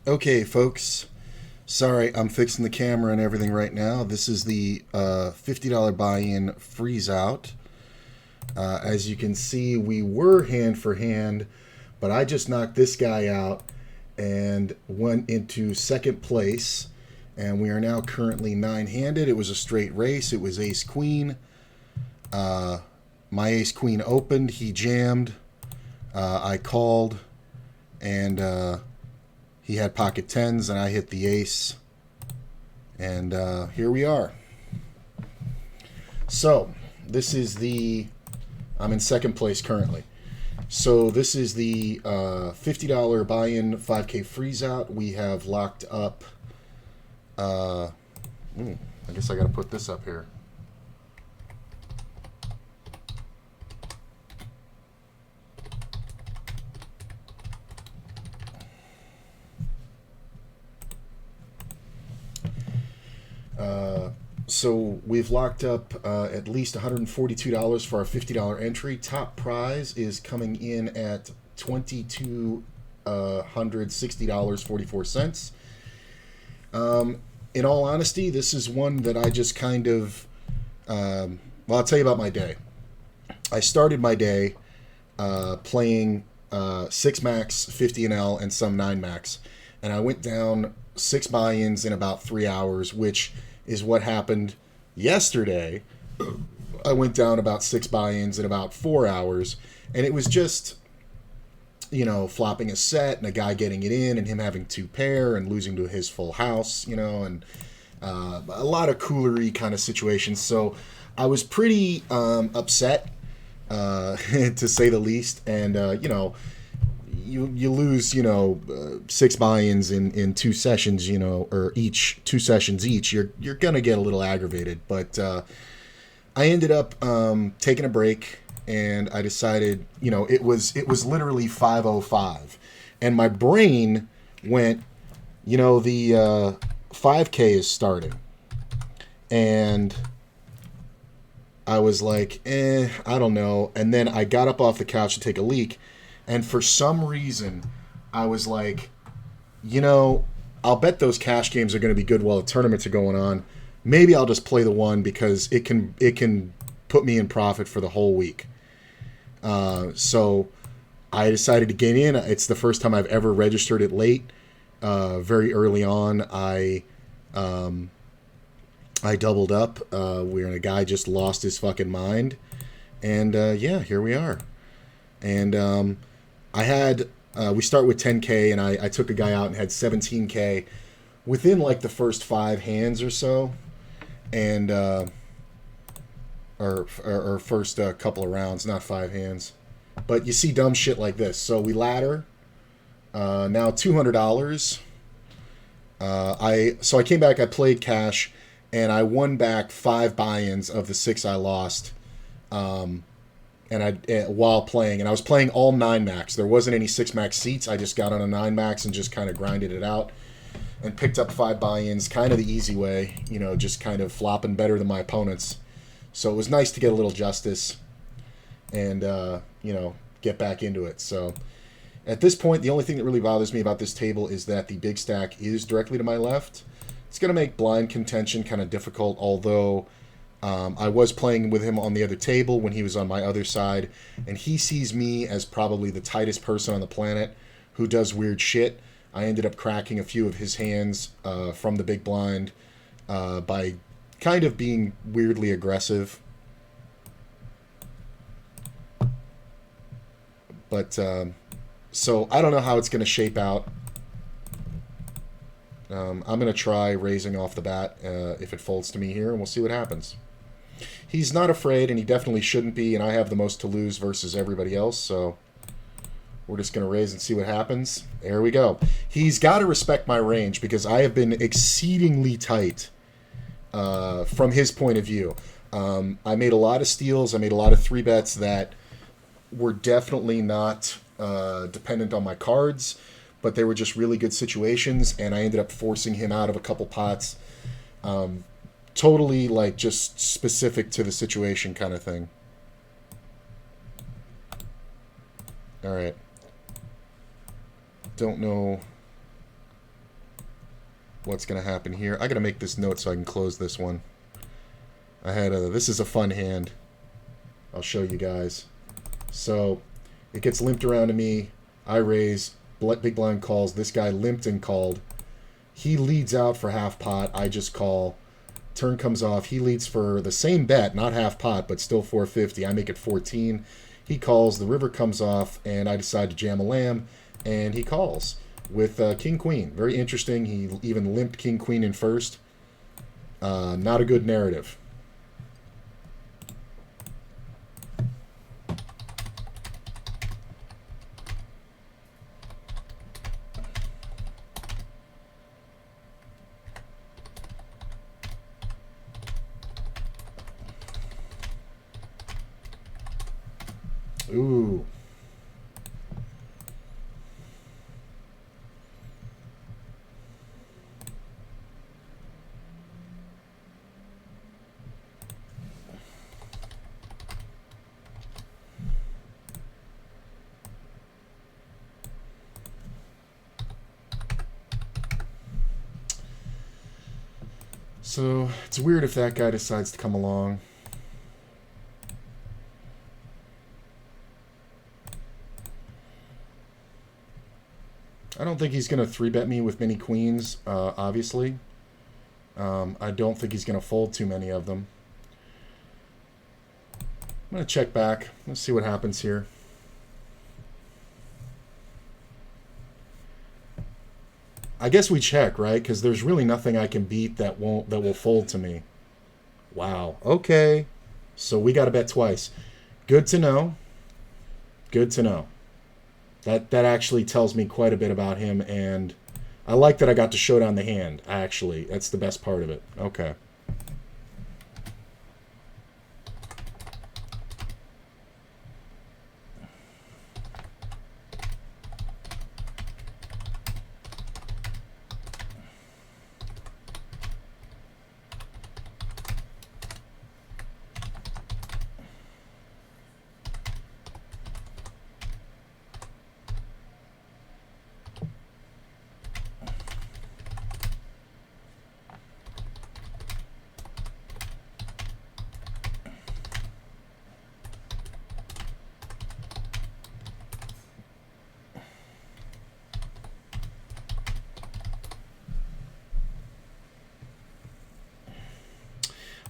Okay, folks. Sorry, I'm fixing the camera and everything right now. This is the $50 buy-in freeze out. As you can see, we were hand for hand, but I just knocked this guy out and went into second place. And we are now currently nine-handed. It was a straight race. It was ace-queen. My ace-queen opened. He jammed. I called. And he had pocket tens, and I hit the ace. And here we are. So, this is I'm in second place currently. So, this is the $50 buy-in 5K freeze-out. We have locked up... I guess I got to put this up here. So we've locked up at least $142 for our $50 entry. Top prize is coming in at $2,260.44. In all honesty, this is one that I just kind of... well, I'll tell you about my day. I started my day playing 6 max, 50 NL, and some 9 max. And I went down 6 buy-ins in about 3 hours, which is what happened yesterday. I went down about 6 buy-ins in about 4 hours, and it was just, flopping a set and a guy getting it in and him having 2 pair and losing to his full house, and a lot of coolery kind of situations. So I was pretty upset, to say the least, and, you lose 6 buy-ins in 2 sessions, or 2 sessions each, you're gonna get a little aggravated. But I ended up taking a break, and I decided, it was literally 5:05, and my brain went, the 5K is starting, and I was like, I don't know. And then I got up off the couch to take a leak. And for some reason, I was like, I'll bet those cash games are going to be good while the tournaments are going on. Maybe I'll just play the one because it can put me in profit for the whole week. So I decided to get in. It's the first time I've ever registered it late. Very early on, I doubled up. Where a guy just lost his fucking mind. And here we are. And I had, we start with 10K, and I took a guy out and had 17K within like the first 5 hands or so, and or first couple of rounds, not 5 hands. But you see dumb shit like this. So we ladder, now $200. I came back, I played cash, and I won back 5 buy-ins of the 6 I lost. While playing, and I was playing all 9 max. There wasn't any 6 max seats. I just got on a 9 max and just kind of grinded it out and picked up 5 buy-ins, kind of the easy way, just kind of flopping better than my opponents. So it was nice to get a little justice and, get back into it. So at this point, the only thing that really bothers me about this table is that the big stack is directly to my left. It's going to make blind contention kind of difficult, although... I was playing with him on the other table when he was on my other side, and he sees me as probably the tightest person on the planet who does weird shit. I ended up cracking a few of his hands from the big blind by kind of being weirdly aggressive. But, so I don't know how it's going to shape out. I'm going to try raising off the bat if it folds to me here, and we'll see what happens. He's not afraid, and he definitely shouldn't be, and I have the most to lose versus everybody else, so we're just going to raise and see what happens. There we go. He's got to respect my range, because I have been exceedingly tight from his point of view. I made a lot of steals. I made a lot of 3-bets that were definitely not dependent on my cards, but they were just really good situations, and I ended up forcing him out of a couple pots. Totally, like, just specific to the situation kind of thing. Alright. Don't know what's going to happen here. I got to make this note so I can close this one. This is a fun hand. I'll show you guys. So it gets limped around to me. I raise. Big blind calls. This guy limped and called. He leads out for half pot. I just call. Turn comes off. He leads for the same bet, not half pot, but still 450. I make it 14. He calls. The river comes off, and I decide to jam a lamb, and he calls with king queen. Very interesting. He even limped king queen in first. Not a good narrative. Ooh. So it's weird if that guy decides to come along. I don't think he's going to 3-bet me with many queens, obviously. I don't think he's going to fold too many of them. I'm going to check back. Let's see what happens here. I guess we check, right? Because there's really nothing I can beat that will fold to me. Wow. Okay. So we got to bet twice. Good to know. Good to know. That actually tells me quite a bit about him, and I like that I got to show down the hand, actually. That's the best part of it. Okay.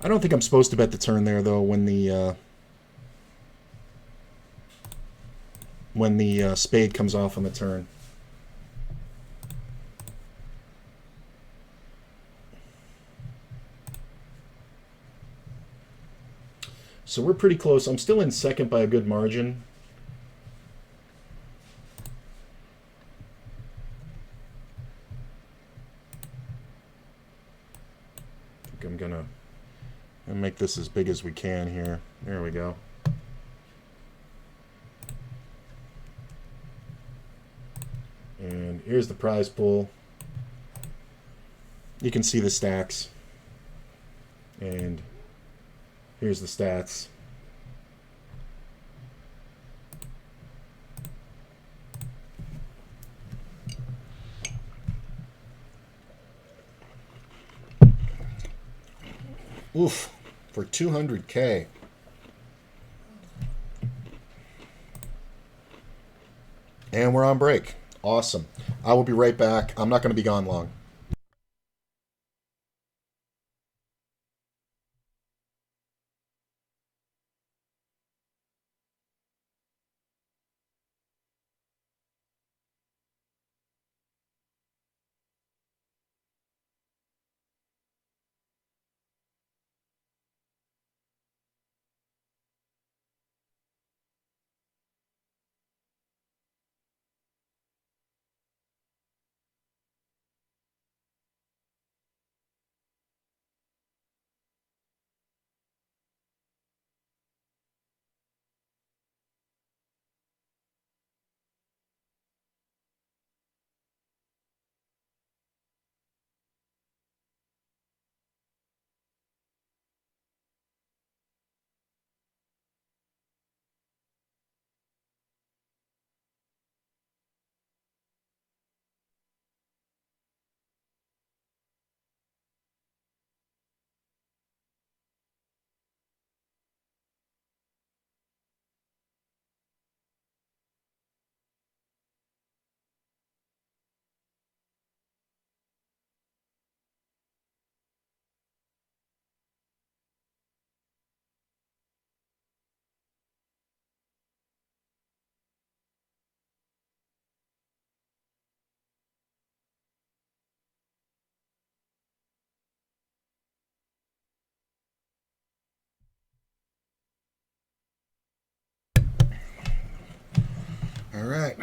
I don't think I'm supposed to bet the turn there, though, when the spade comes off on the turn. So we're pretty close. I'm still in second by a good margin. I think I'm gonna make this as big as we can here. There we go. And here's the prize pool. You can see the stacks. And here's the stats. Oof, for 200K. And we're on break. Awesome. I will be right back. I'm not going to be gone long. All right.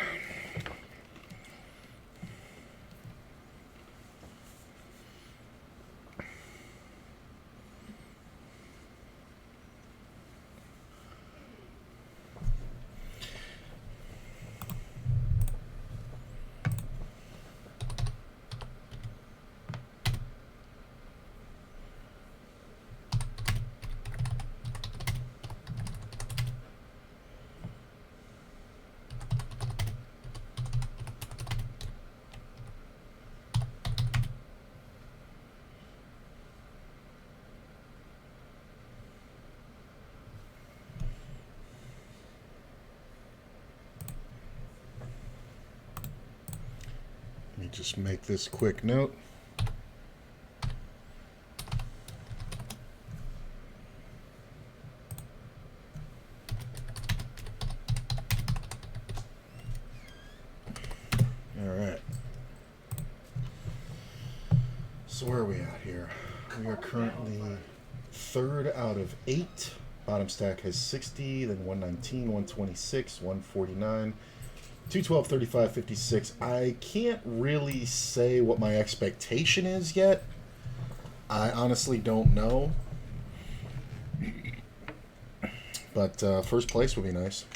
Let me just make this quick note. All right. So where are we at here? We are currently 3rd out of 8. Bottom stack has 60, then 119, 126, 149. 212, 35, 56. I can't really say what my expectation is yet. I honestly don't know. But first place would be nice.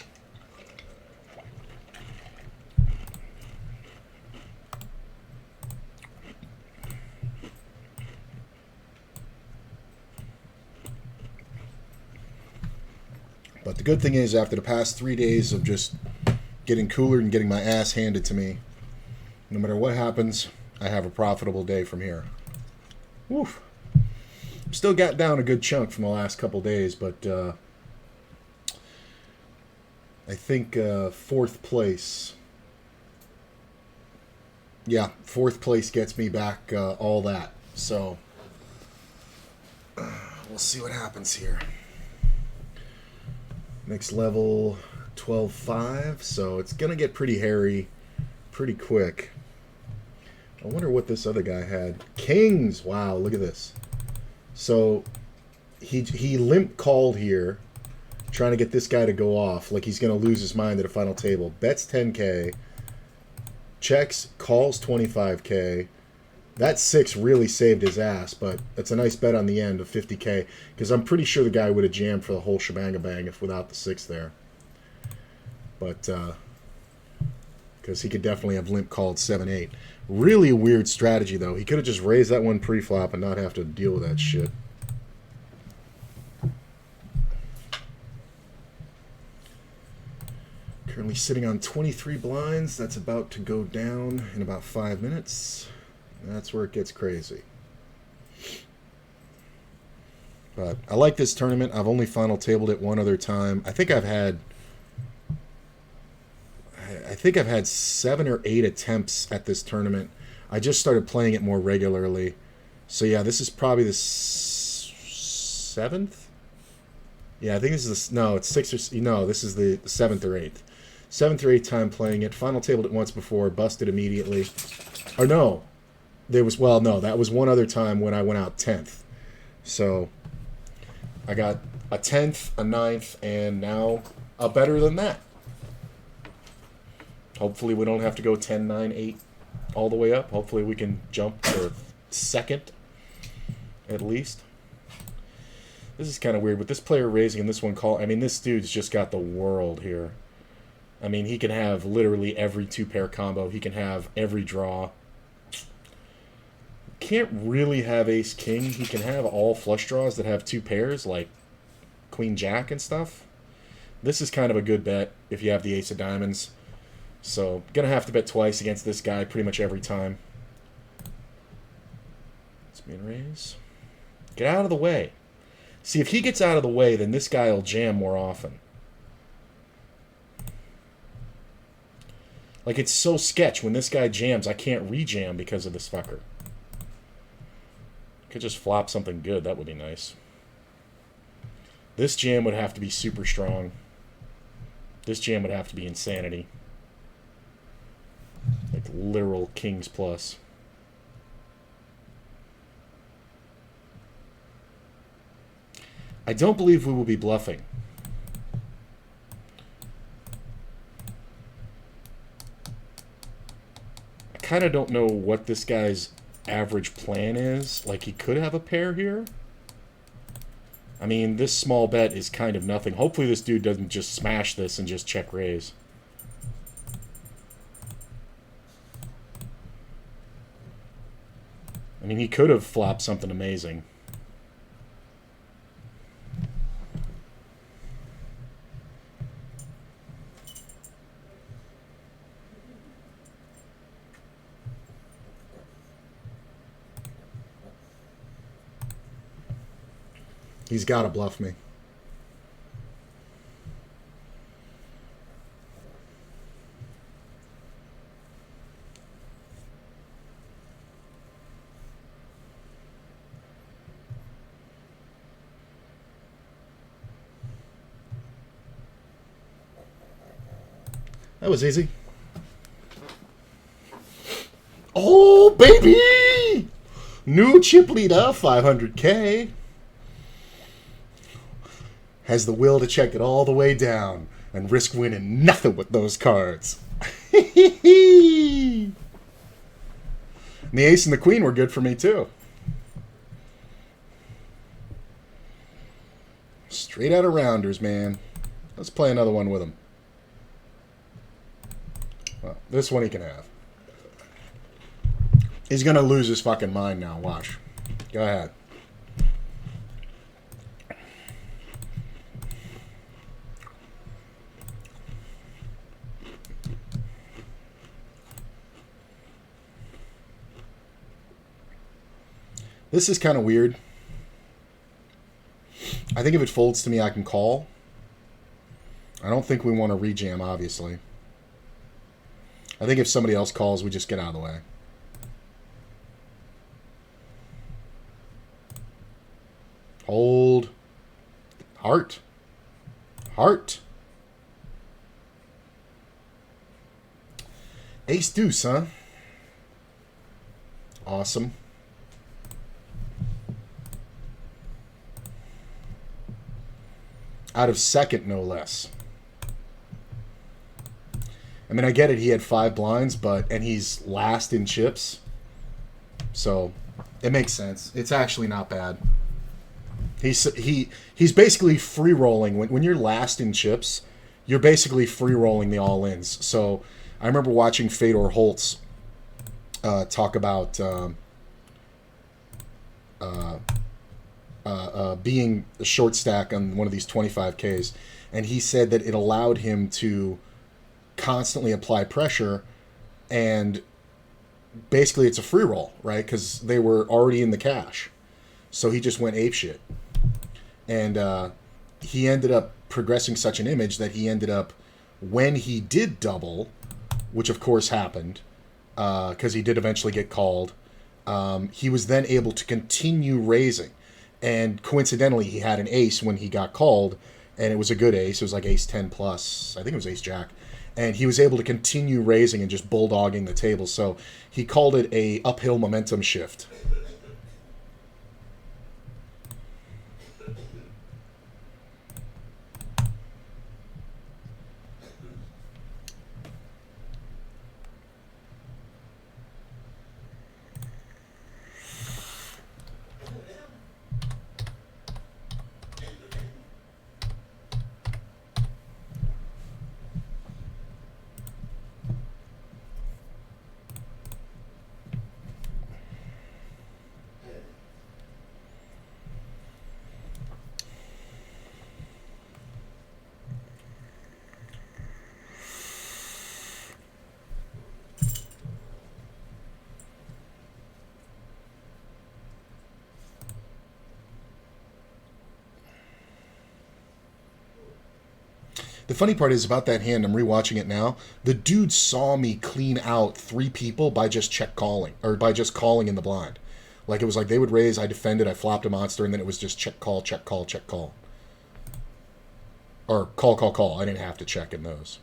But the good thing is, after the past 3 days of just getting cooler and getting my ass handed to me, no matter what happens, I have a profitable day from here. Woof. Still got down a good chunk from the last couple days, but I think 4th place. Yeah, 4th place gets me back all that. So we'll see what happens here. Next level, 12.5, so it's going to get pretty hairy pretty quick. I wonder what this other guy had. Kings! Wow, look at this. So he limp called here, trying to get this guy to go off like he's going to lose his mind at a final table. Bets 10K, checks, calls 25K. That 6 really saved his ass, but that's a nice bet on the end of 50K, because I'm pretty sure the guy would have jammed for the whole shebang-a-bang if without the 6 there. But, because he could definitely have limp called 7-8. Really weird strategy, though. He could have just raised that one pre-flop and not have to deal with that shit. Currently sitting on 23 blinds. That's about to go down in about 5 minutes. That's where it gets crazy. But I like this tournament. I've only final tabled it one other time. I think I've had 7 or 8 attempts at this tournament. I just started playing it more regularly. So yeah, this is probably the 7th? Yeah, I think this is it's 6th or no, this is the 7th or 8th. 7th or 8th time playing it. Final tabled it once before, busted immediately. Or no. That was one other time when I went out 10th. So I got a 10th, a 9th, and now a better than that. Hopefully we don't have to go 10, 9, 8 all the way up. Hopefully we can jump to 2nd at least. This is kind of weird with this player raising and this one call. I mean, this dude's just got the world here. I mean, he can have literally every 2-pair combo. He can have every draw. Can't really have ace king. He can have all flush draws that have 2 pairs, like queen jack and stuff. This is kind of a good bet if you have the ace of diamonds. So gonna have to bet twice against this guy pretty much every time. Let's min raise. Get out of the way. See, if he gets out of the way, then this guy will jam more often. Like, it's so sketch. When this guy jams, I can't re-jam because of this fucker. Could just flop something good. That would be nice. This jam would have to be super strong. This jam would have to be insanity. Like literal kings plus. I don't believe we will be bluffing. kind of don't know what this guy's average plan is. Like, he could have a pair here. I mean, this small bet is kind of nothing. Hopefully this dude doesn't just smash this and just check raise. I mean, he could have flopped something amazing. He's got to bluff me. That was easy. Oh, baby! New chip leader, 500K. Has the will to check it all the way down and risk winning nothing with those cards. And the ace and the queen were good for me too. Straight out of rounders, man. Let's play another one with him. Well, this one he can have. He's going to lose his fucking mind now. Watch. Go ahead. This is kind of weird. I think if it folds to me, I can call. I don't think we want to rejam, obviously. I think if somebody else calls, we just get out of the way. Hold. Heart. Heart. Ace deuce, huh? Awesome. Out of second, no less. I mean, I get it. He had 5 blinds, and he's last in chips. So it makes sense. It's actually not bad. He's basically free rolling. When you're last in chips, you're basically free rolling the all-ins. So I remember watching Fedor Holtz talk about being a short stack on one of these 25Ks, and he said that it allowed him to constantly apply pressure, and basically it's a free roll, right? Because they were already in the cash, so he just went apeshit, and he ended up progressing such an image that he ended up, when he did double, which of course happened, because he did eventually get called, he was then able to continue raising. And coincidentally, he had an ace when he got called, and it was a good ace. It was like ace 10 plus. I think it was ace jack. And he was able to continue raising and just bulldogging the table. So he called it a uphill momentum shift. The funny part is about that hand, I'm rewatching it now, the dude saw me clean out 3 people by just check calling, or by just calling in the blind. Like, it was like they would raise, I defended, I flopped a monster, and then it was just check call, check call, check call. Or call, call, call. I didn't have to check in those.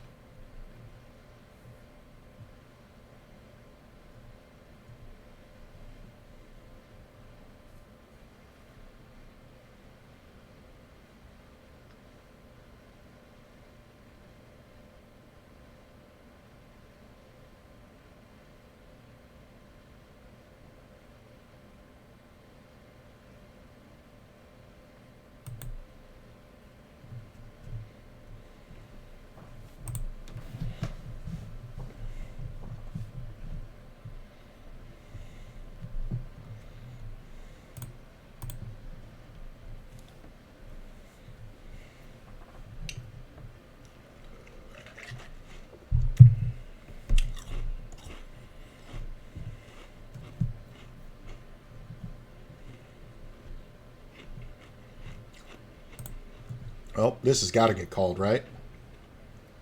Oh, this has got to get called, right?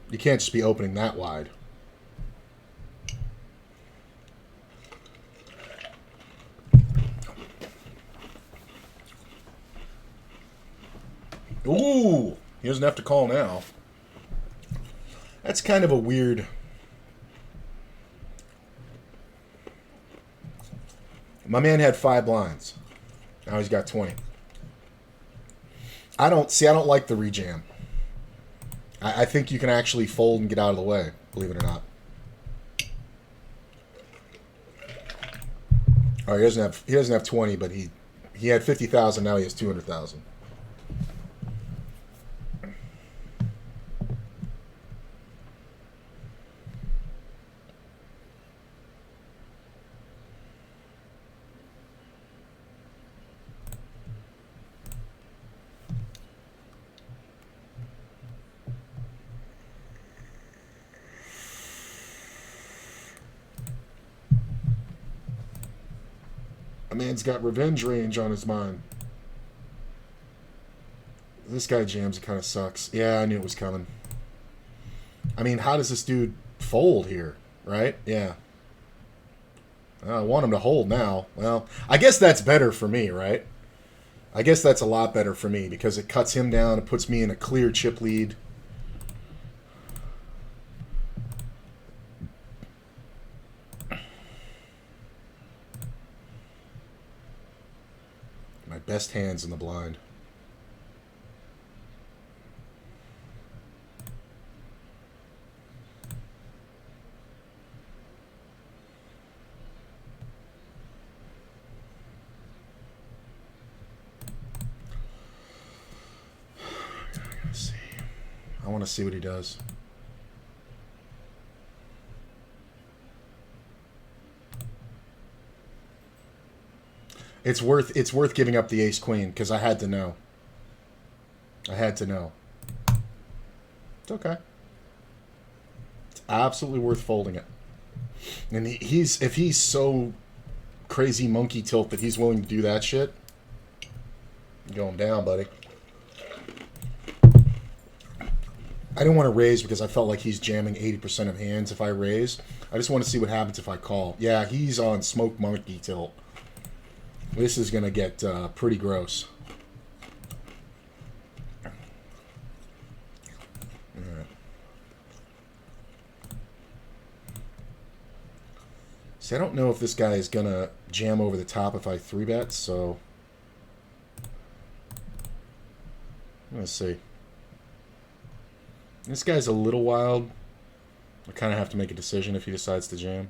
You can't just be opening that wide. Ooh, he doesn't have to call now. That's kind of a weird... My man had 5 blinds. Now he's got 20. I don't like the rejam. I think you can actually fold and get out of the way, believe it or not. Oh, he doesn't have 20, but he had 50,000, now he has 200,000. A man's got revenge range on his mind. This guy jams, it kind of sucks. Yeah, I knew it was coming. I mean, how does this dude fold here, right? Yeah. I want him to hold now. Well, I guess that's better for me, right? I guess that's a lot better for me because it cuts him down. It puts me in a clear chip lead. My best hands in the blind. I want to see what he does. It's worth giving up the ace queen because I had to know. I had to know. It's okay. It's absolutely worth folding it. And if he's so crazy monkey tilt that he's willing to do that shit, you're going down, buddy. I didn't want to raise because I felt like he's jamming 80% of hands if I raise. I just want to see what happens if I call. Yeah, he's on smoke monkey tilt. This is going to get pretty gross. All right. See, I don't know if this guy is going to jam over the top if I 3-bet, so... Let's see. This guy's a little wild. I kind of have to make a decision if he decides to jam.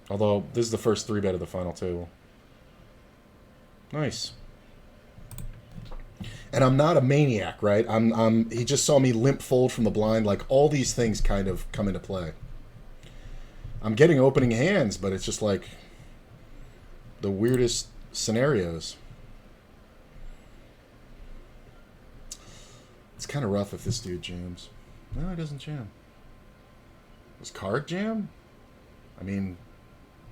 Although, this is the first 3-bet of the final table. Nice. And I'm not a maniac, right? He just saw me limp fold from the blind. Like, all these things kind of come into play. I'm getting opening hands, but it's just like the weirdest scenarios. It's kind of rough if this dude jams. No, he doesn't jam. Does card jam? I mean,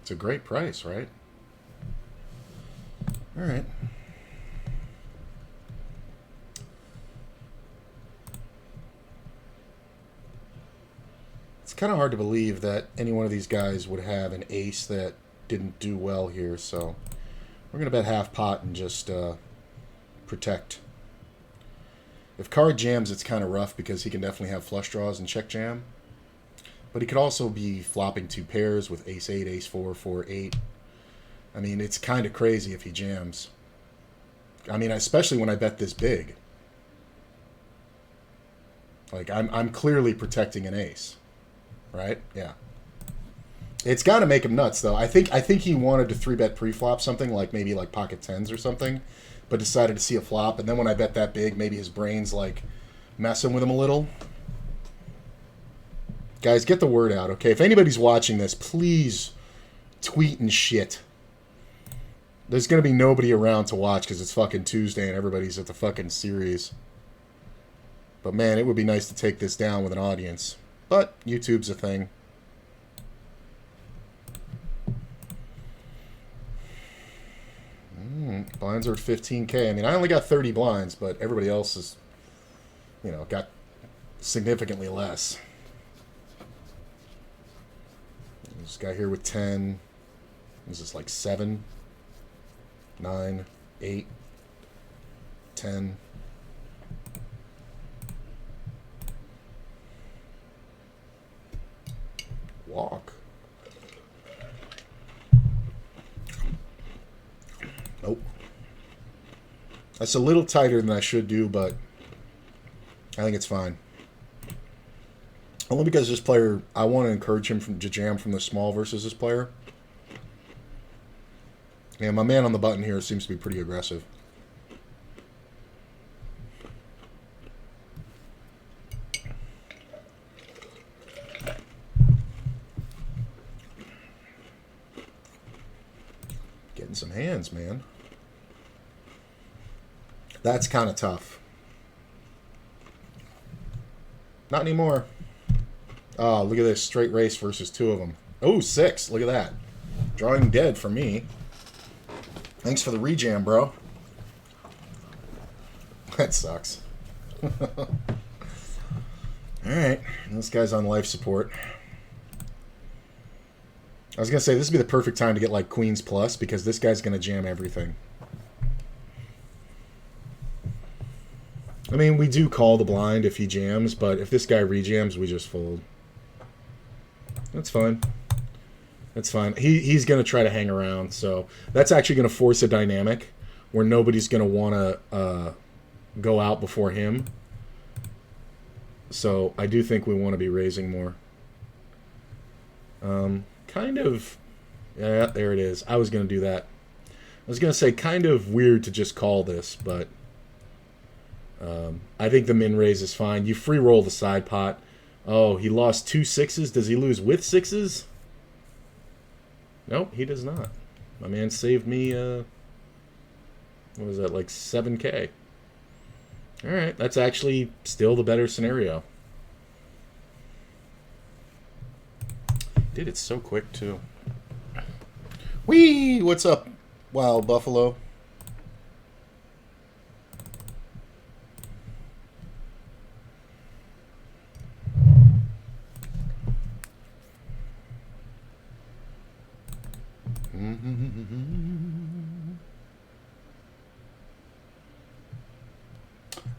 it's a great price, right? All right. It's kind of hard to believe that any one of these guys would have an ace that didn't do well here, so we're going to bet half pot and just protect. If card jams, it's kind of rough because he can definitely have flush draws and check jam. But he could also be flopping 2 pairs with ace-8, ace-4, 4-8. I mean, it's kind of crazy if he jams. I mean, especially when I bet this big. Like, I'm clearly protecting an ace. Right? Yeah. It's got to make him nuts, though. I think he wanted to 3-bet pre-flop something, like maybe like pocket 10s or something, but decided to see a flop. And then when I bet that big, maybe his brain's like messing with him a little. Guys, get the word out, okay? If anybody's watching this, please tweet and shit. There's going to be nobody around to watch because it's fucking Tuesday and everybody's at the fucking series. But man, it would be nice to take this down with an audience. But YouTube's a thing. Blinds are at 15K. I mean, I only got 30 blinds, but everybody else is, you know, got significantly less. This guy here with 10. This is like 7, 9, 8, 10. Walk. Nope. That's a little tighter than I should do, but I think it's fine. Only because this player, I want to encourage him to jam from the small versus this player. Yeah, my man on the button here seems to be pretty aggressive. Getting some hands, man. That's kind of tough. Not anymore. Oh, look at this. Straight race versus two of them. Oh, 6. Look at that. Drawing dead for me. Thanks for the rejam, bro. That sucks. Alright. This guy's on life support. I was going to say, this would be the perfect time to get, like, Queens Plus, because this guy's going to jam everything. I mean, we do call the blind if he jams, but if this guy rejams, we just fold. That's fine. That's fine. He's going to try to hang around, so that's actually going to force a dynamic where nobody's going to want to go out before him. So I do think we want to be raising more. Kind of... Yeah, there it is. I was going to do that. I was going to say kind of weird to just call this, but I think the min raise is fine. You free roll the side pot. Oh, he lost 2 6s. Does he lose with 6s? Nope, he does not. My man saved me, what was that, like 7K. Alright, that's actually still the better scenario. Did it so quick, too. Whee! What's up, Wild Buffalo?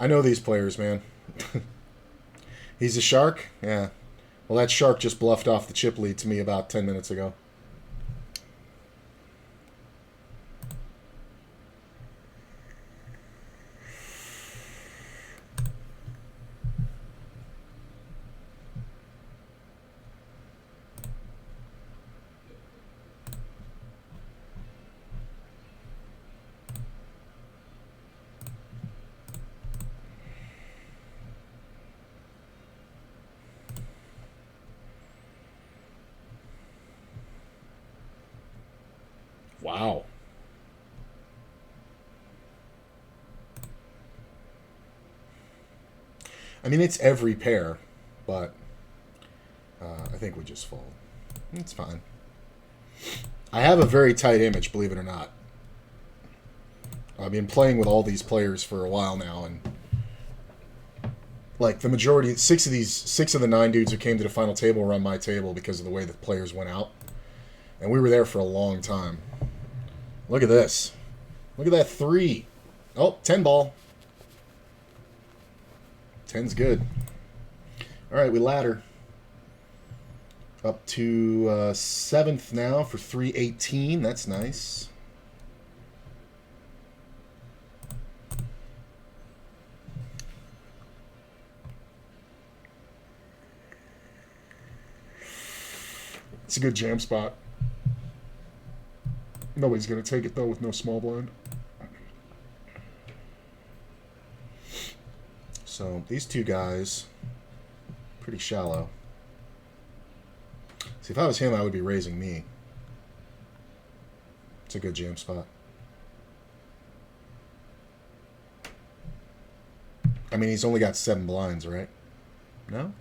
I know these players, man. He's a shark? Yeah. Well, that shark just bluffed off the chip lead to me about 10 minutes ago. Wow. I mean, it's every pair, but I think we just fold. It's fine. I have a very tight image, believe it or not. I've been playing with all these players for a while now, and like the majority, 6 of the 9 dudes who came to the final table were on my table because of the way the players went out, and we were there for a long time. Look at this. Look at that 3. Oh, 10 ball. 10's good. All right, we ladder. Up to 7th now for 318. That's nice. It's a good jam spot. Nobody's going to take it, though, with no small blind. So, these two guys, pretty shallow. See, if I was him, I would be raising me. It's a good jam spot. I mean, he's only got 7 blinds, right? No?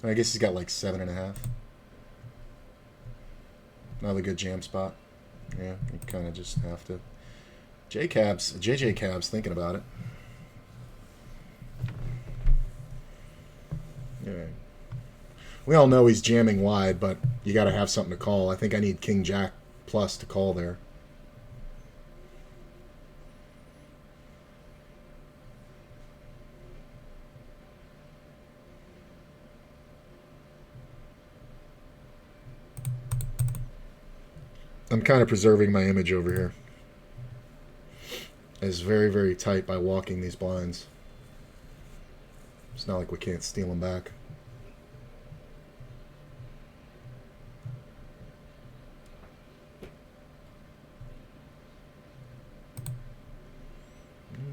I guess he's got like 7.5. Another good jam spot. Yeah, you kind of just have to JJ Cabs thinking about it. Yeah. We all know he's jamming wide, but you got to have something to call. I think I need King Jack plus to call there. I'm kind of preserving my image over here. It's very, very tight by walking these blinds. It's not like we can't steal them back.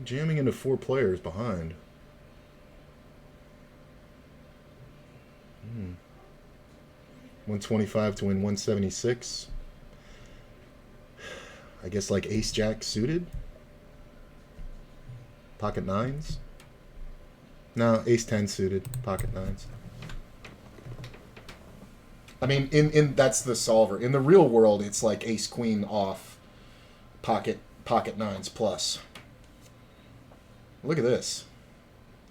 Jamming into 4 players behind. 125 to win 176. I guess like ace jack suited. Pocket nines. No, ace 10 suited. Pocket nines. I mean, in that's the solver. In the real world, it's like ace queen off. Pocket nines plus. Look at this.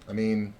I mean,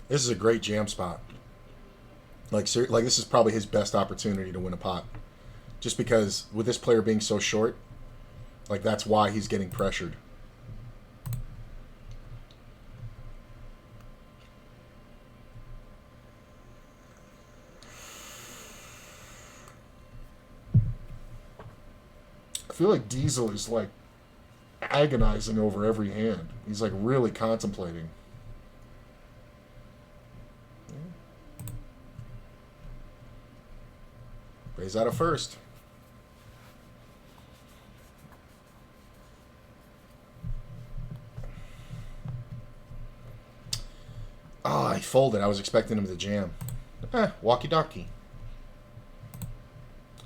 this is a great jam spot. Like this is probably his best opportunity to win a pot. Just because with this player being so short, like that's why he's getting pressured. I feel like Diesel is like agonizing over every hand. He's like really contemplating. Raise out of first. Oh, he folded. I was expecting him to jam. Walkie-talkie.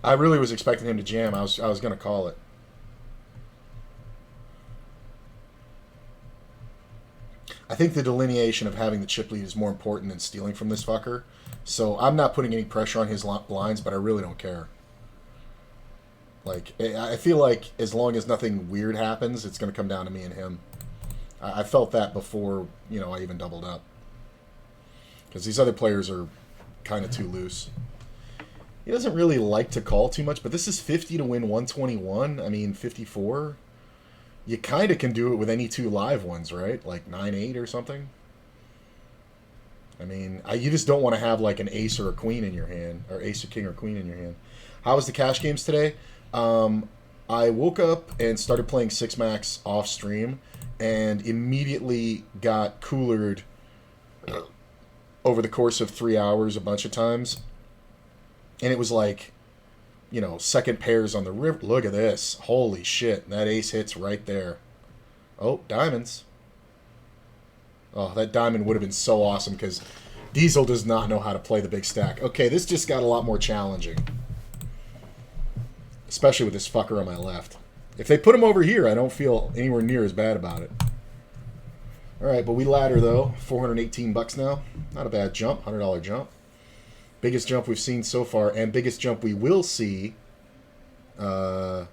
I really was expecting him to jam. I was going to call it. I think the delineation of having the chip lead is more important than stealing from this fucker. So I'm not putting any pressure on his lines, but I really don't care. Like, I feel like as long as nothing weird happens, it's going to come down to me and him. I felt that before, I even doubled up. Because these other players are kind of too loose. He doesn't really like to call too much, but this is 50 to win 121. I mean, 54. You kind of can do it with any 2 live ones, right? Like 9-8 or something. I mean, you just don't want to have like an ace or a queen in your hand, or ace or king or queen in your hand. How was the cash games today? I woke up and started playing 6-max off stream, and immediately got coolered over the course of 3 hours a bunch of times. And it was like, second pairs on the river. Look at this. Holy shit. That ace hits right there. Oh, diamonds. Oh, that diamond would have been so awesome because Diesel does not know how to play the big stack. Okay, this just got a lot more challenging. Especially with this fucker on my left. If they put him over here, I don't feel anywhere near as bad about it. Alright, but we ladder though. $418 now. Not a bad jump. $100 jump. Biggest jump we've seen so far, and biggest jump we will see until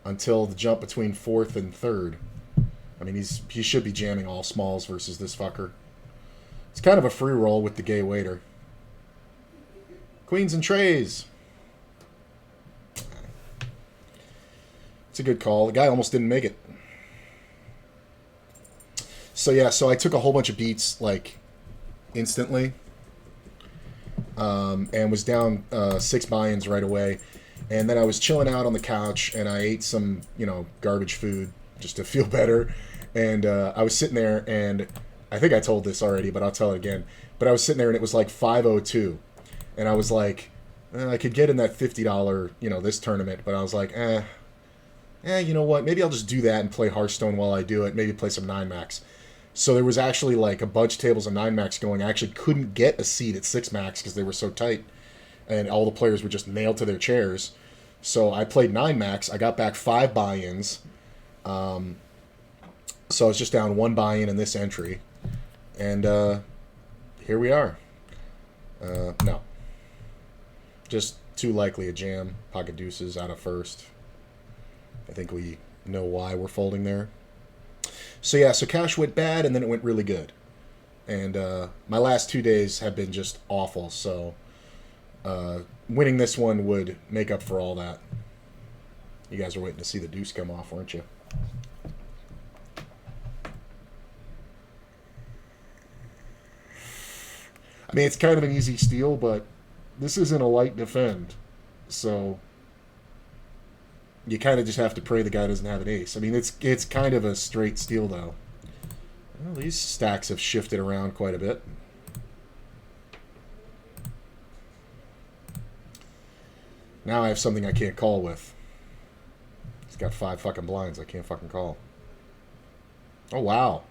the jump between 4th and 3rd. I mean, he should be jamming all smalls versus this fucker. It's kind of a free roll with the gay waiter. Queens and trays. It's a good call. The guy almost didn't make it. So yeah, so I took a whole bunch of beats like instantly. And was down 6 buy-ins right away. And then I was chilling out on the couch, and I ate some, garbage food just to feel better. And I was sitting there, and I think I told this already, but I'll tell it again. But I was sitting there, and it was like 5:02, and I was like, I could get in that $50, this tournament, but I was like, you know what? Maybe I'll just do that and play Hearthstone while I do it. Maybe play some 9-max. So there was actually like a bunch of tables of 9-max going. I actually couldn't get a seat at 6-max because they were so tight, and all the players were just nailed to their chairs. So I played 9-max. I got back 5 buy-ins. So I was just down 1 buy-in in this entry. And here we are. No. Just too likely a jam. Pocket deuces out of first. I think we know why we're folding there. So yeah, so cash went bad, and then it went really good. And my last 2 days have been just awful, so winning this one would make up for all that. You guys were waiting to see the deuce come off, weren't you? I mean, it's kind of an easy steal, but this isn't a light defend, so you kind of just have to pray the guy doesn't have an ace. I mean, it's kind of a straight steal, though. Well, these stacks have shifted around quite a bit. Now I have something I can't call with. He's got 5 fucking blinds I can't fucking call. Oh, wow.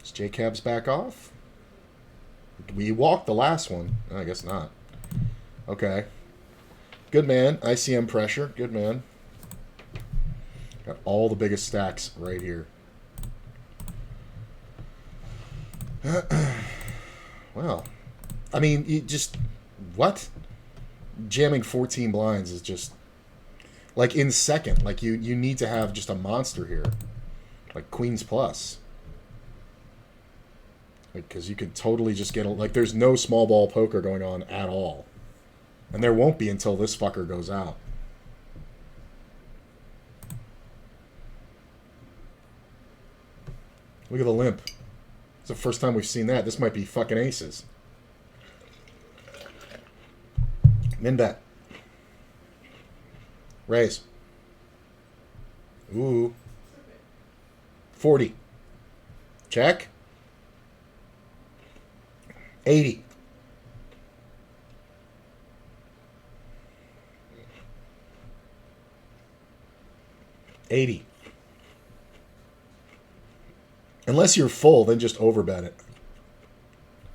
Is J-Cabs back off? We walked the last one. I guess not. Okay. Good man. ICM pressure. Good man. Got all the biggest stacks right here. Well, I mean, you just... What? Jamming 14 blinds is just... Like, in second. Like, you need to have just a monster here. Like, Queens plus. Because you could totally just get... Like, there's no small ball poker going on at all. And there won't be until this fucker goes out. Look at the limp. It's the first time we've seen that. This might be fucking aces. Min bet. Raise. Ooh. 40. Check. 80. $80. Unless you're full, then just overbet it.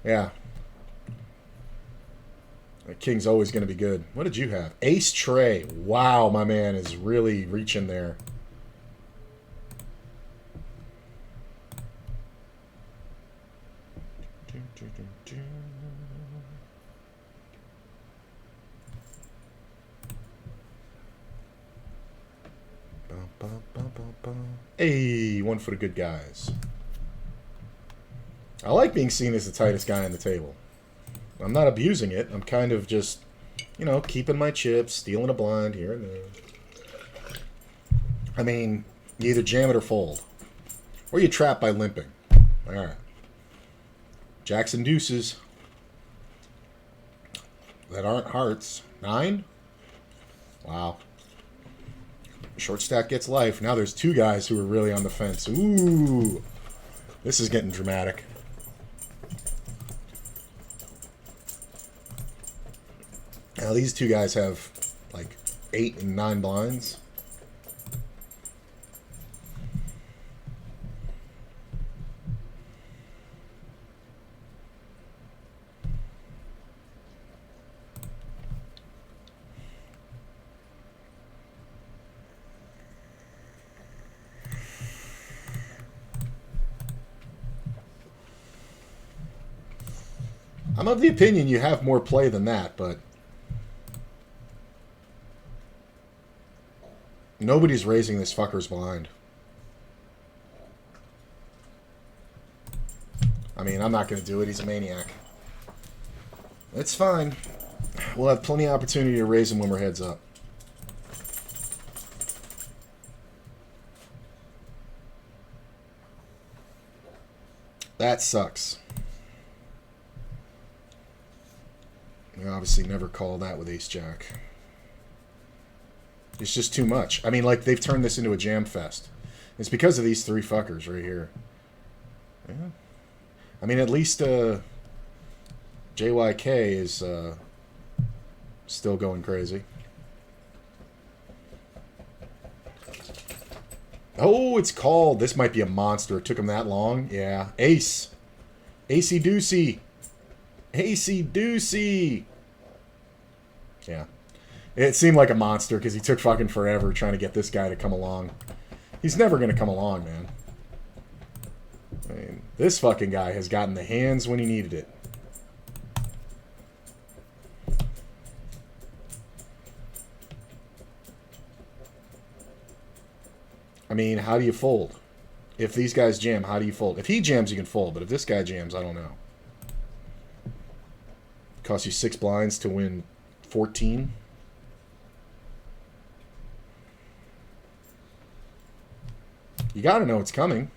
Yeah. King's always going to be good. What did you have? Ace Trey. Wow, my man is really reaching there. Hey, one for the good guys. I like being seen as the tightest guy on the table. I'm not abusing it. I'm kind of just, keeping my chips, stealing a blind here and there. I mean, you either jam it or fold. Or you trap by limping. All right. Jacks and deuces. That aren't hearts. 9? Wow. Short stack gets life. Now there's 2 guys who are really on the fence. Ooh. This is getting dramatic. Now these 2 guys have like 8 and 9 blinds. I'm of the opinion you have more play than that, but nobody's raising this fucker's blind. I mean, I'm not going to do it. He's a maniac. It's fine. We'll have plenty of opportunity to raise him when we're heads up. That sucks. We obviously never call that with ace-jack. It's just too much. I mean, like, they've turned this into a jam fest. It's because of these three fuckers right here. Yeah. I mean, at least JYK is still going crazy. Oh, it's called. This might be a monster. It took him that long. Yeah. Ace. Acey Deucey. Acey Deucey. Yeah. It seemed like a monster because he took fucking forever trying to get this guy to come along. He's never going to come along, man. I mean, this fucking guy has gotten the hands when he needed it. I mean, how do you fold? If these guys jam, how do you fold? If he jams, you can fold, but if this guy jams, I don't know. Costs you 6 blinds to win 14. You gotta know it's coming.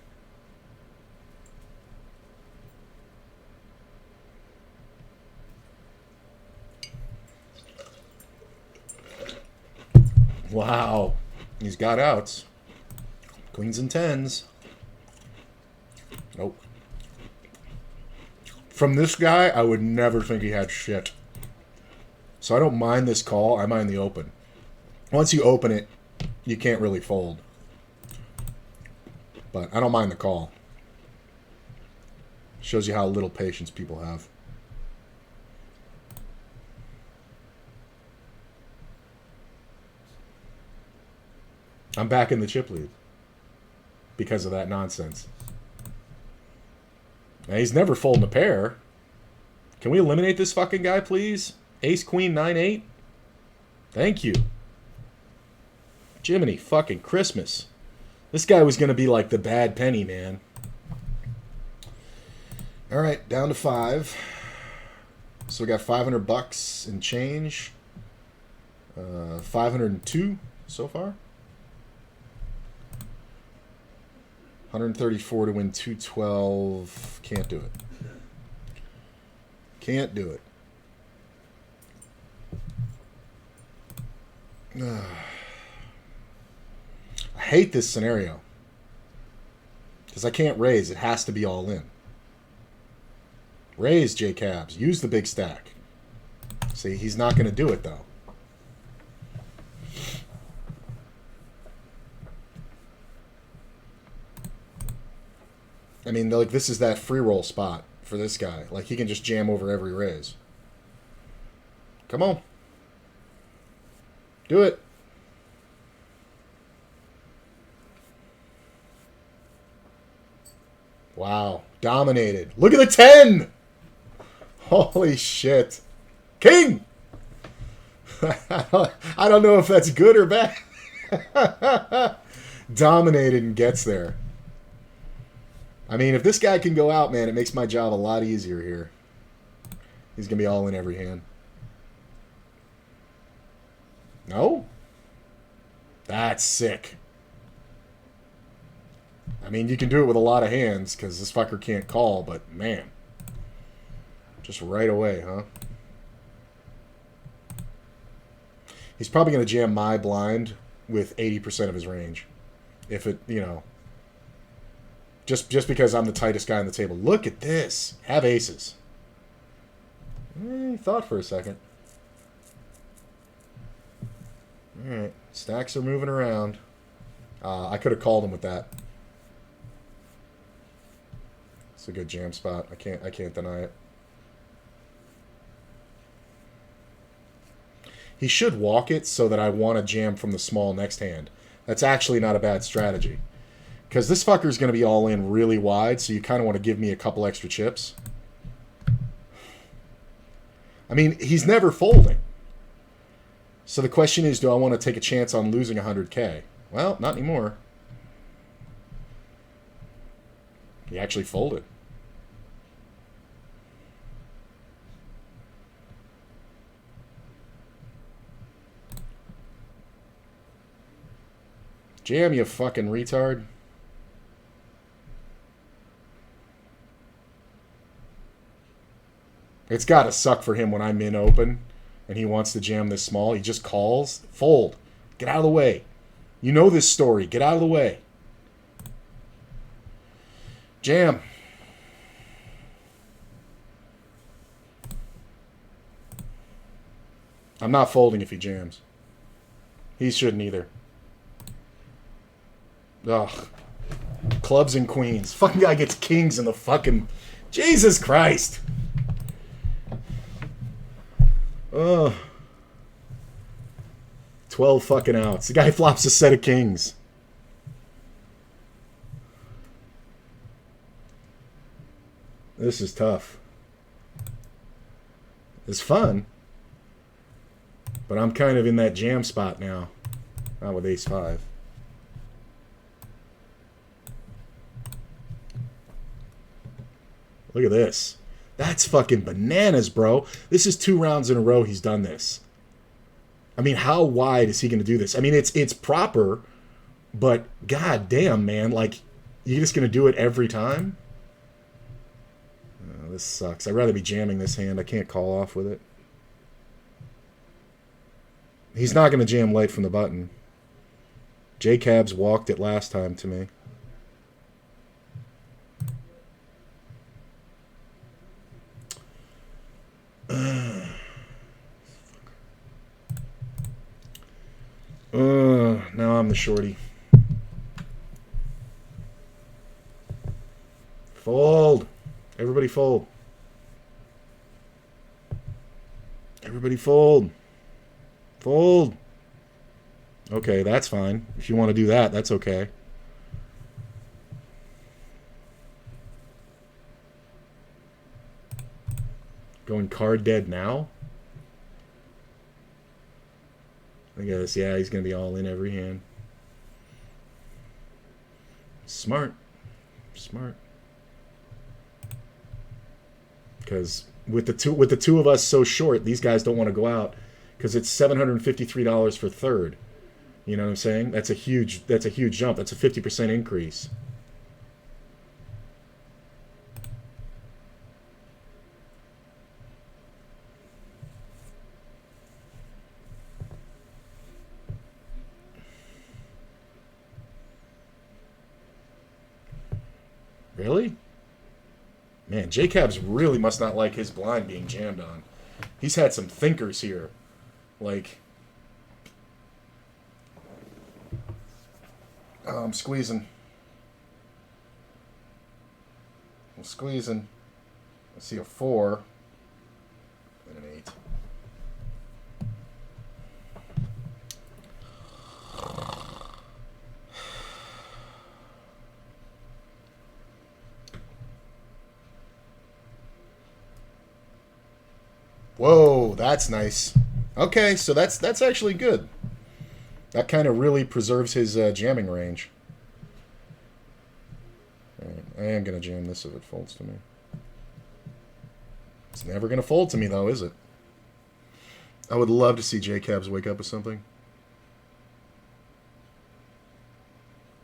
Wow. He's got outs. Queens and tens. Nope. From this guy, I would never think he had shit. So I don't mind this call. I mind the open. Once you open it, you can't really fold. But I don't mind the call. Shows you how little patience people have. I'm back in the chip lead. Because of that nonsense. Now, he's never folding a pair. Can we eliminate this fucking guy, please? Ace, Queen, 9-8? Thank you. Jiminy fucking Christmas. This guy was going to be like the bad penny, man. All right, down to 5. So we got $500 in change. 502 so far. 134 to win 212. Can't do it. Can't do it. I hate this scenario. Because I can't raise. It has to be all in. Raise, J-Cabs. Use the big stack. See, he's not going to do it, though. I mean, like, this is that free roll spot for this guy. Like, he can just jam over every raise. Come on. Do it. Wow. Dominated. Look at the 10! Holy shit. King! I don't know if that's good or bad. Dominated and gets there. I mean, if this guy can go out, man, it makes my job a lot easier here. He's going to be all in every hand. No? That's sick. I mean, you can do it with a lot of hands because this fucker can't call, but man. Just right away, huh? He's probably going to jam my blind with 80% of his range. If it, you know... Just because I'm the tightest guy on the table. Look at this. Have aces. He thought for a second. Alright. Stacks are moving around. I could have called him with that. It's a good jam spot. I can't deny it. He should walk it so that I want to jam from the small next hand. That's actually not a bad strategy. Because this fucker's going to be all in really wide, so you kind of want to give me a couple extra chips. I mean, he's never folding. So the question is, do I want to take a chance on losing 100K? Well, not anymore. He actually folded. Jam, you fucking retard. It's got to suck for him when I'm in open and he wants to jam this small. He just calls. Fold. Get out of the way. You know this story. Get out of the way. Jam. I'm not folding if he jams. He shouldn't either. Ugh. Clubs and queens. Fucking guy gets kings in the fucking... Jesus Christ. Ugh. 12 fucking outs. The guy flops a set of kings. This is tough. It's fun. But I'm kind of in that jam spot now. Not with ace 5. Look at this. That's fucking bananas, bro. This is 2 rounds in a row he's done this. I mean, how wide is he going to do this? I mean, it's proper, but god damn, man. Like, you're just going to do it every time? Oh, this sucks. I'd rather be jamming this hand. I can't call off with it. He's not going to jam light from the button. J-Cabs walked it last time to me. Now I'm the shorty. Fold. Everybody fold. Everybody fold. Fold. Okay, that's fine. If you want to do that, that's okay. Going card dead now? I guess, yeah, he's going to be all in every hand. Smart. Smart. Because with the two of us so short, these guys don't want to go out because it's $753 for third. You know what I'm saying? That's a huge jump. That's a 50% increase. Really? Man, J-Cabs really must not like his blind being jammed on. He's had some thinkers here. Like... Oh, I'm squeezing. I'm squeezing. I see a 4 and an 8. Whoa, that's nice. Okay, so that's actually good. That kind of really preserves his jamming range. Right, I am going to jam this if it folds to me. It's never going to fold to me, though, is it? I would love to see J-Cabs wake up with something.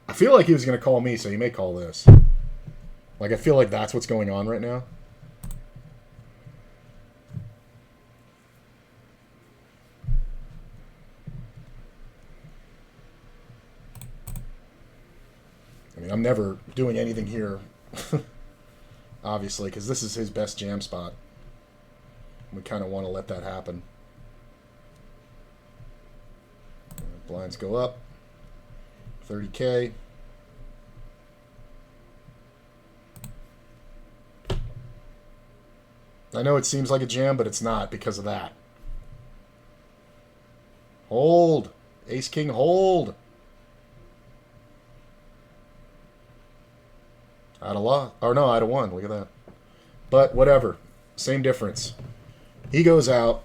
I feel like he was going to call me, so he may call this. Like, I feel like that's what's going on right now. I mean, I'm never doing anything here, obviously, because this is his best jam spot. We kind of want to let that happen. Blinds go up. 30K. I know it seems like a jam, but it's not because of that. Hold. Ace-King, hold. Out of lot. Or no, out of 1. Look at that. But whatever. Same difference. He goes out.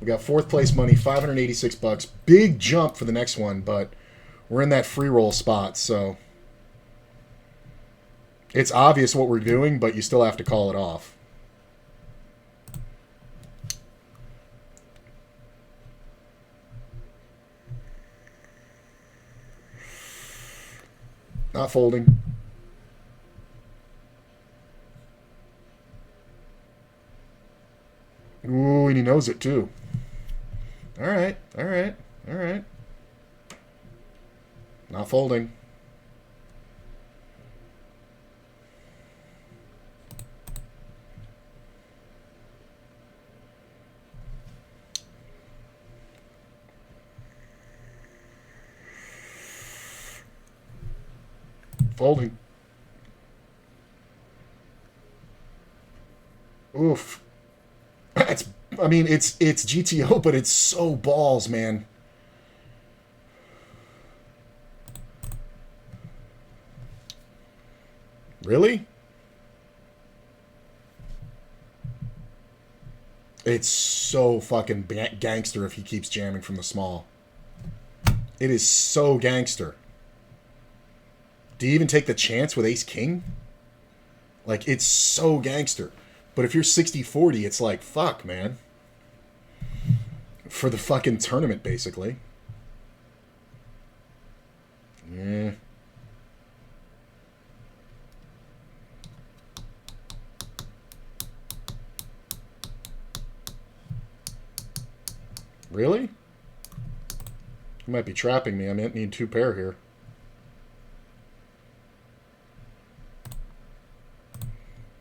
We got 4th place money, $586. Big jump for the next one, but we're in that free roll spot, so it's obvious what we're doing, but you still have to call it off. Not folding. Ooh, and he knows it too. All right, all right, all right. Not folding. Folding. Oof. It's, I mean, it's GTO, but it's so balls, man. Really? It's so fucking gangster if he keeps jamming from the small. It is so gangster. Do you even take the chance with ace king? Like, it's so gangster. But if you're 60-40, it's like, fuck, man. For the fucking tournament, basically. Yeah. Really? You might be trapping me. I might need 2 pair here.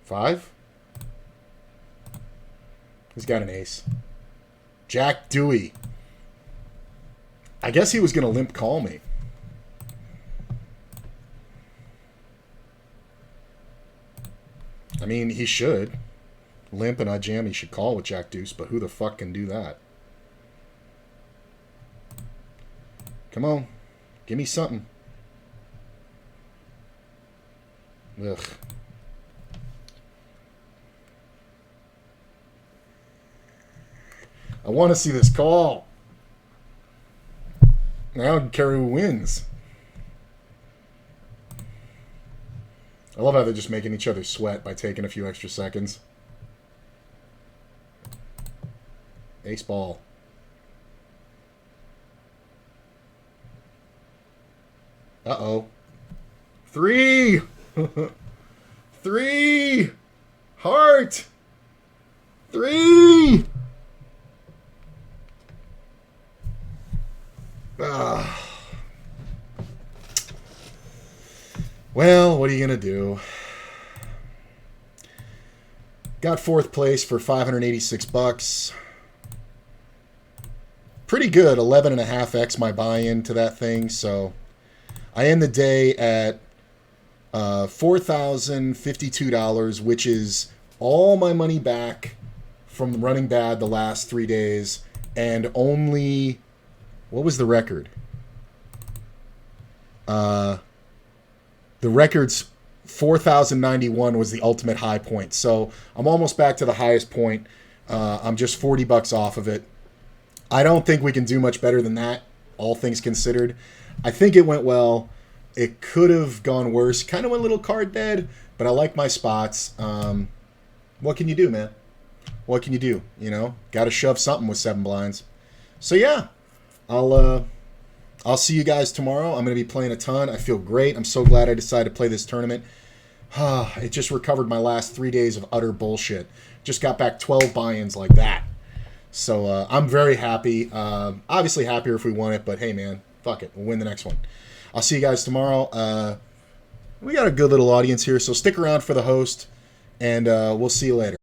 Five? He's got an ace. Jack Dewey. I guess he was going to limp call me. I mean, he should. Limp and I jam, he should call with Jack Deuce, but who the fuck can do that? Come on. Give me something. Ugh. I want to see this call. Now I don't care who wins. I love how they're just making each other sweat by taking a few extra seconds. Ace ball. Uh-oh. 3! 3! Heart! 3! Well, what are you going to do? Got 4th place for $586. Pretty good, 11.5x my buy-in to that thing, so I end the day at $4,052, which is all my money back from running bad the last 3 days, and only, what was the record? The record's 4,091 was the ultimate high point, so I'm almost back to the highest point. I'm just $40 off of it. I don't think we can do much better than that, all things considered. I think it went well. It could have gone worse. Kind of went a little card dead, but I like my spots. What can you do, man? What can you do? You know, got to shove something with 7 blinds. So yeah, I'll see you guys tomorrow. I'm going to be playing a ton. I feel great. I'm so glad I decided to play this tournament. It just recovered my last 3 days of utter bullshit. Just got back 12 buy-ins like that. So I'm very happy. Obviously happier if we won it, but hey, man, fuck it. We'll win the next one. I'll see you guys tomorrow. We got a good little audience here, so stick around for the host, and we'll see you later.